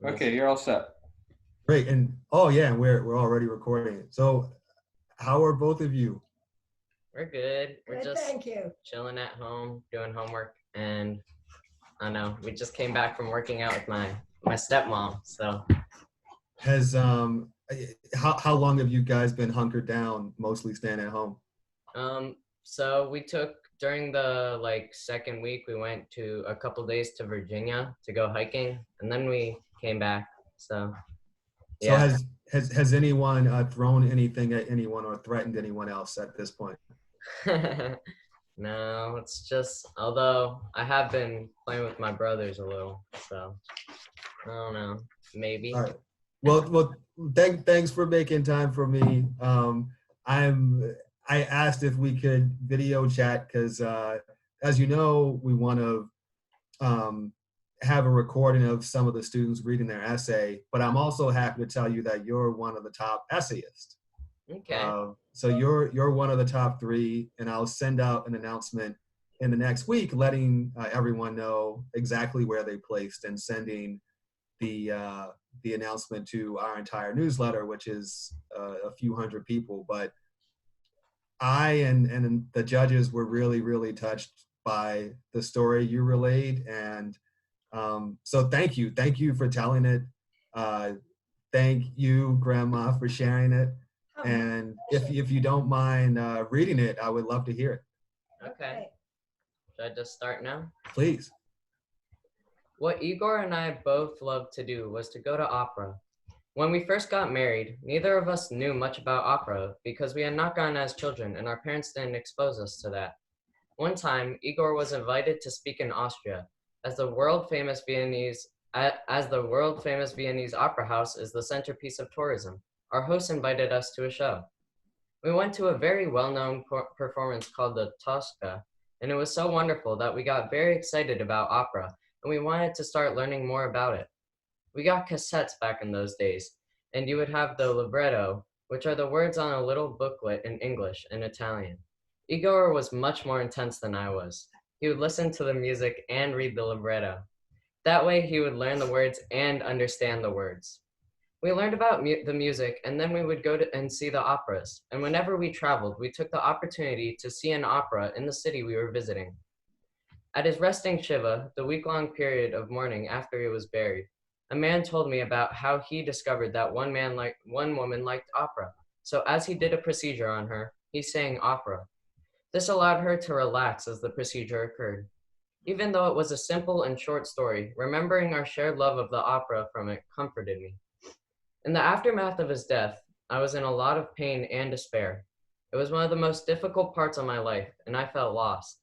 Okay, you're all set. Great. And oh yeah, we're already recording. So how are both of you? We're good. We're Good, just thank you. chilling at home, doing homework, and I don't know. We just came back from working out with my stepmom. So Has how long have you guys been hunkered down, mostly staying at home? so we took during the second week, we went to a couple days to Virginia to go hiking, and then we came back. So So yeah. has anyone thrown anything at anyone or threatened anyone else at this point? No, it's just although I have been playing with my brothers a little, so I don't know. Maybe. All right. Well, thanks for making time for me. I asked if we could video chat because, as you know, we want to have a recording of some of the students reading their essay. But I'm also happy to tell you that you're one of the top essayists. Okay. So you're one of the top three, and I'll send out an announcement in the next week, letting everyone know exactly where they placed and sending the announcement to our entire newsletter, which is a few hundred people. But I and the judges were really touched by the story you relayed, and so thank you for telling it. Thank you, Grandma, for sharing it. And if you don't mind reading it, I would love to hear it. Okay. Should I just start now? Please. What Igor and I both loved to do was to go to opera. When we first got married, neither of us knew much about opera because we had not gone as children and our parents didn't expose us to that. One time, Igor was invited to speak in Austria, as the world famous Viennese opera house is the centerpiece of tourism. Our host invited us to a show. We went to a very well-known performance called the Tosca, and it was so wonderful that we got very excited about opera, and we wanted to start learning more about it. We got cassettes back in those days, and you would have the libretto, which are the words on a little booklet in English and Italian. Igor was much more intense than I was. He would listen to the music and read the libretto. That way he would learn the words and understand the words. We learned about the music, and then we would go to and see the operas. And whenever we traveled, we took the opportunity to see an opera in the city we were visiting. At his resting Shiva, the week-long period of mourning after he was buried, a man told me about how he discovered that one woman liked opera. So as he did a procedure on her, he sang opera. This allowed her to relax as the procedure occurred. Even though it was a simple and short story, remembering our shared love of the opera from it comforted me. In the aftermath of his death, I was in a lot of pain and despair. It was one of the most difficult parts of my life, and I felt lost.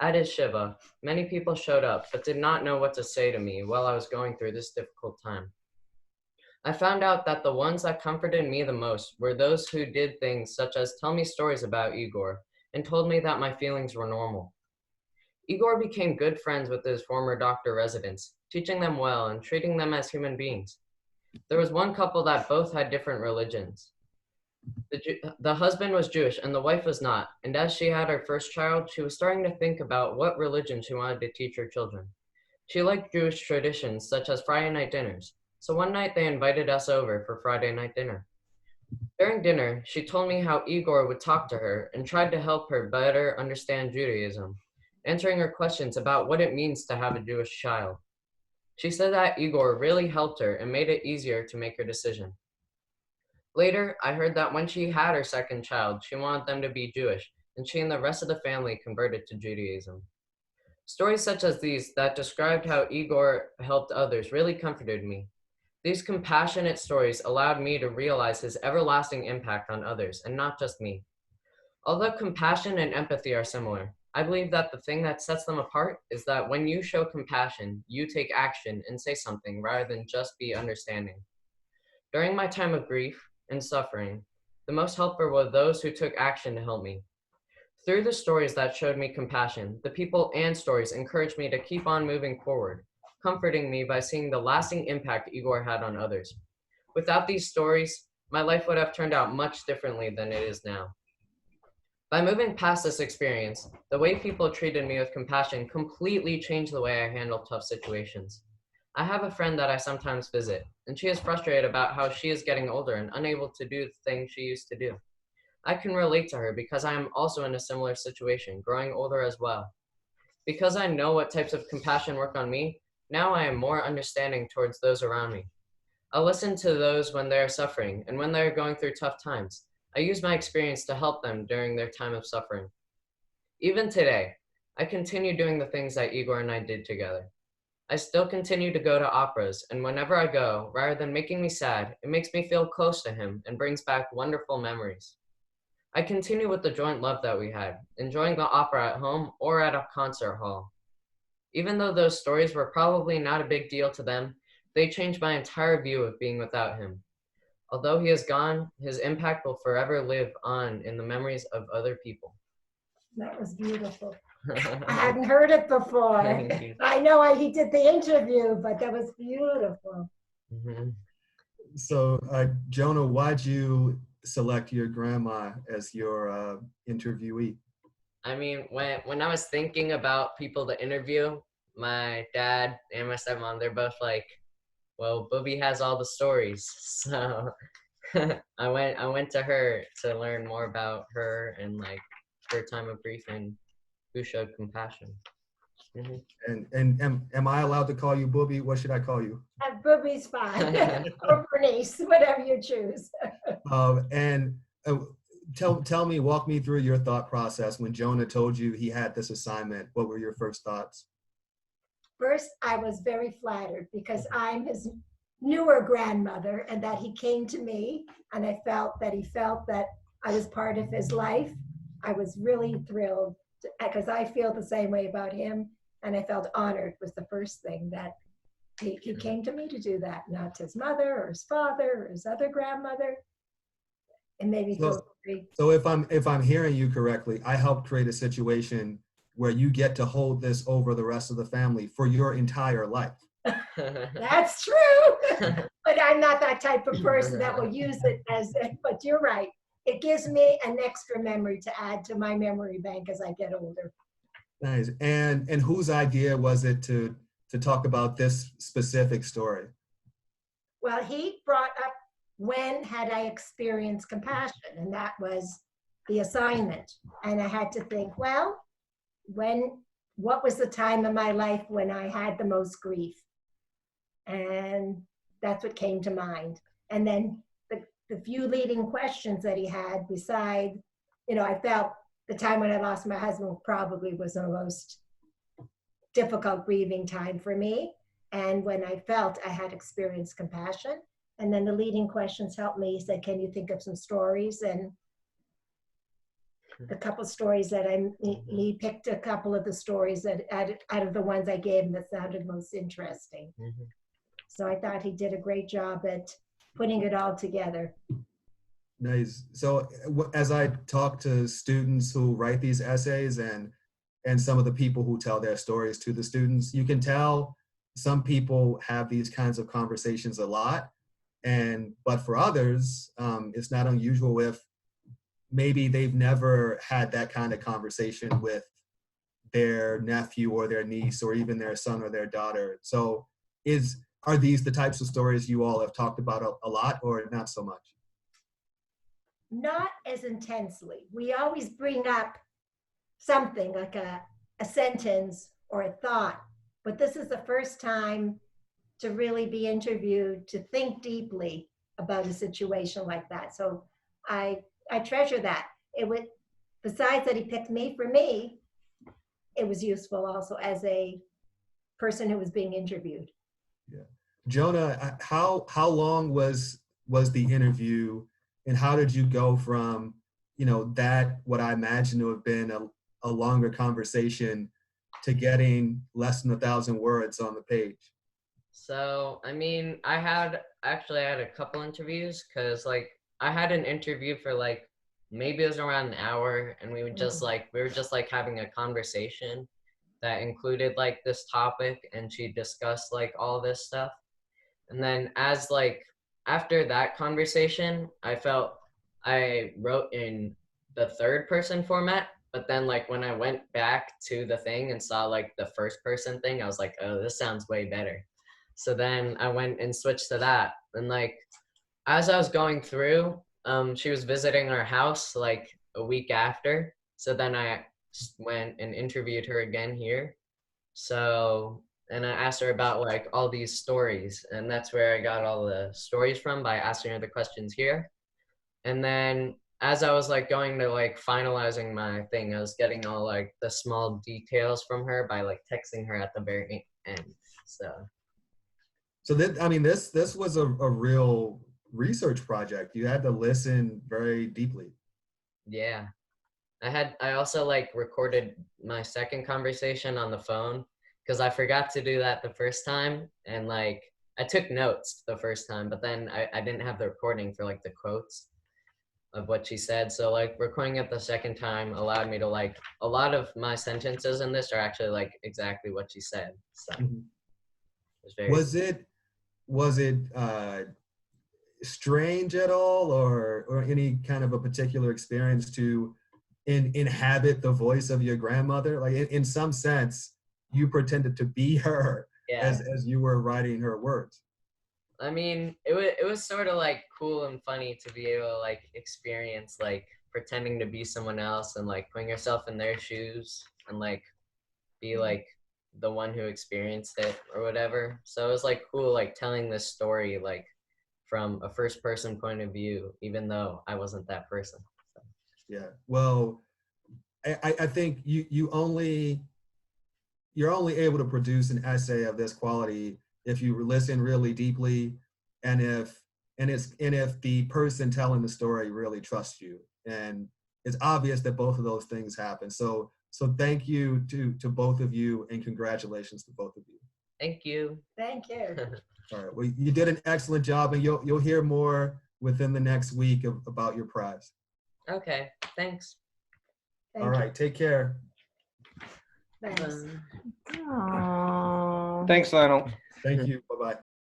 At his Shiva, many people showed up but did not know what to say to me while I was going through this difficult time. I found out that the ones that comforted me the most were those who did things such as tell me stories about Igor and told me that my feelings were normal. Igor became good friends with his former doctor residents, teaching them well and treating them as human beings. There was one couple that both had different religions. The husband was Jewish and the wife was not, and as she had her first child, she was starting to think about what religion she wanted to teach her children. She liked Jewish traditions such as Friday night dinners, so one night they invited us over for Friday night dinner. During dinner, she told me how Igor would talk to her and tried to help her better understand Judaism, answering her questions about what it means to have a Jewish child. She said that Igor really helped her and made it easier to make her decision. Later, I heard that when she had her second child, she wanted them to be Jewish, and she and the rest of the family converted to Judaism. Stories such as these that described how Igor helped others really comforted me. These compassionate stories allowed me to realize his everlasting impact on others, and not just me. Although compassion and empathy are similar, I believe that the thing that sets them apart is that when you show compassion, you take action and say something rather than just be understanding. During my time of grief and suffering, the most helpful were those who took action to help me. Through the stories that showed me compassion, the people and stories encouraged me to keep on moving forward, comforting me by seeing the lasting impact Igor had on others. Without these stories, my life would have turned out much differently than it is now. By moving past this experience, the way people treated me with compassion completely changed the way I handle tough situations. I have a friend that I sometimes visit, and she is frustrated about how she is getting older and unable to do the things she used to do. I can relate to her because I am also in a similar situation, growing older as well. Because I know what types of compassion work on me, now I am more understanding towards those around me. I listen to those when they are suffering and when they are going through tough times. I use my experience to help them during their time of suffering. Even today, I continue doing the things that Igor and I did together. I still continue to go to operas, and whenever I go, rather than making me sad, it makes me feel close to him and brings back wonderful memories. I continue with the joint love that we had, enjoying the opera at home or at a concert hall. Even though those stories were probably not a big deal to them, they changed my entire view of being without him. Although he is gone, his impact will forever live on in the memories of other people. That was beautiful. I hadn't heard it before. Thank you. I know he did the interview, but that was beautiful. Mhm. So, Jonah, why'd you select your grandma as your interviewee? I mean, when I was thinking about people to interview, my dad and my stepmom, they're both like, well, Booby has all the stories. So I went to her to learn more about her and like her time of grief and who showed compassion. Mhm. And am I allowed to call you Booby? What should I call you? Booby's fine. Or Bernice, whatever you choose. And tell me, walk me through your thought process when Jonah told you he had this assignment. What were your first thoughts? First, I was very flattered because I'm his newer grandmother and that he came to me and I felt that he felt that I was part of his life. I was really thrilled because I feel the same way about him. And I felt honored was the first thing that he came to me to do that, not his mother or his father or his other grandmother. And made me feel great. So if I'm hearing you correctly, I helped create a situation where you get to hold this over the rest of the family for your entire life. That's true. But I'm not that type of person that will use it as, but you're right. It gives me an extra memory to add to my memory bank as I get older. Nice. And whose idea was it to talk about this specific story? Well, he brought up when had I experienced compassion, and that was the assignment. And I had to think, well, what was the time in my life when I had the most grief? And that's what came to mind. And then the few leading questions that he had beside, I felt the time when I lost my husband probably was the most difficult grieving time for me. And when I felt I had experienced compassion, and then the leading questions helped me. He said, can you think of some stories? And the couple stories that he picked a couple of the stories that out of the ones I gave him that sounded most interesting. Mhm. So I thought he did a great job at putting it all together. Nice. So as I talk to students who write these essays and some of the people who tell their stories to the students, you can tell some people have these kinds of conversations a lot. But for others, it's not unusual if maybe they've never had that kind of conversation with their nephew or their niece or even their son or their daughter. So are these the types of stories you all have talked about a lot or not so much? Not as intensely. We always bring up something like a sentence or a thought, but this is the first time to really be interviewed, to think deeply about a situation like that. So I treasure that. Besides that he picked me for me, it was useful also as a person who was being interviewed. Yeah. Jonah, how long was the interview, and how did you go from, that what I imagine to have been a longer conversation to getting less than 1,000 words on the page? So, I mean, I had a couple interviews because like I had an interview for like maybe it was around an hour and we were just like having a conversation that included like this topic and she discussed like all this stuff. And then as like after that conversation, I felt I wrote in the third person format, but then like when I went back to the thing and saw like the first person thing, I was like, oh, this sounds way better. So then I went and switched to that. And like, as I was going through, she was visiting our house like a week after. So then I just went and interviewed her again here. So, and I asked her about like all these stories, and that's where I got all the stories from, by asking her the questions here. And then as I was like going to like finalizing my thing, I was getting all like the small details from her by like texting her at the very end. So So that, I mean, this was a real research project. You had to listen very deeply. yeah, I also like recorded my second conversation on the phone because I forgot to do that the first time. And like I took notes the first time, but then I didn't have the recording for like the quotes of what she said. So like recording it the second time allowed me to like, a lot of my sentences in this are actually like exactly what she said. So it Mhm. was very Was it strange at all, or any kind of a particular experience to inhabit the voice of your grandmother? Like in some sense, you pretended to be her yeah. as you were writing her words. I mean, it was sort of like cool and funny to be able to like experience like pretending to be someone else and like putting yourself in their shoes and like be like the one who experienced it or whatever. So it was like cool like telling this story like from a first person point of view, even though I wasn't that person. So, Yeah. Well, I think you're only able to produce an essay of this quality if you listen really deeply, and if the person telling the story really trusts you. And it's obvious that both of those things happen. So thank you to both of you, and congratulations to both of you. thank you. Thank you. All right. Well, you did an excellent job, and you'll hear more within the next week about your prize. Okay, thanks. Thank All right. Take care. you. Thanks. Aw. Thanks, Lionel. Thank you. Bye-bye.